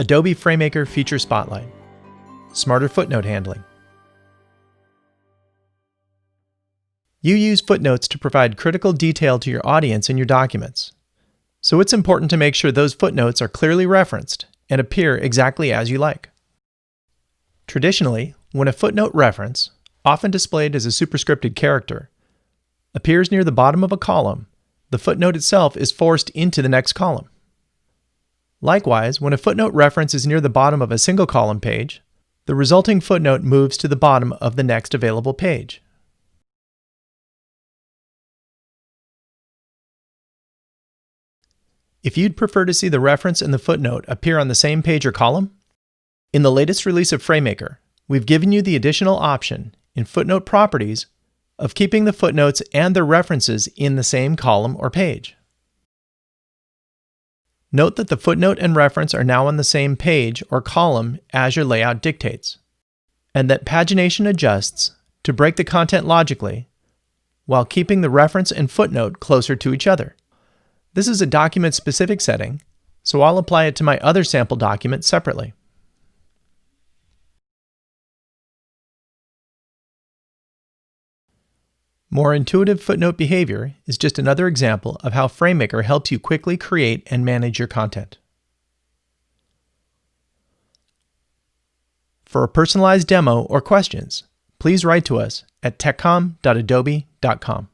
Adobe FrameMaker Feature Spotlight. Smarter footnote handling. You use footnotes to provide critical detail to your audience in your documents. So it's important to make sure those footnotes are clearly referenced and appear exactly as you like. Traditionally, when a footnote reference, often displayed as a superscripted character, appears near the bottom of a column, the footnote itself is forced into the next column. Likewise, when a footnote reference is near the bottom of a single column page, the resulting footnote moves to the bottom of the next available page. If you'd prefer to see the reference and the footnote appear on the same page or column, in the latest release of FrameMaker, we've given you the additional option in Footnote Properties of keeping the footnotes and their references in the same column or page. Note that the footnote and reference are now on the same page or column as your layout dictates, and that pagination adjusts to break the content logically while keeping the reference and footnote closer to each other. This is a document-specific setting, so I'll apply it to my other sample document separately. More intuitive footnote behavior is just another example of how FrameMaker helps you quickly create and manage your content. For a personalized demo or questions, please write to us at techcom.adobe.com.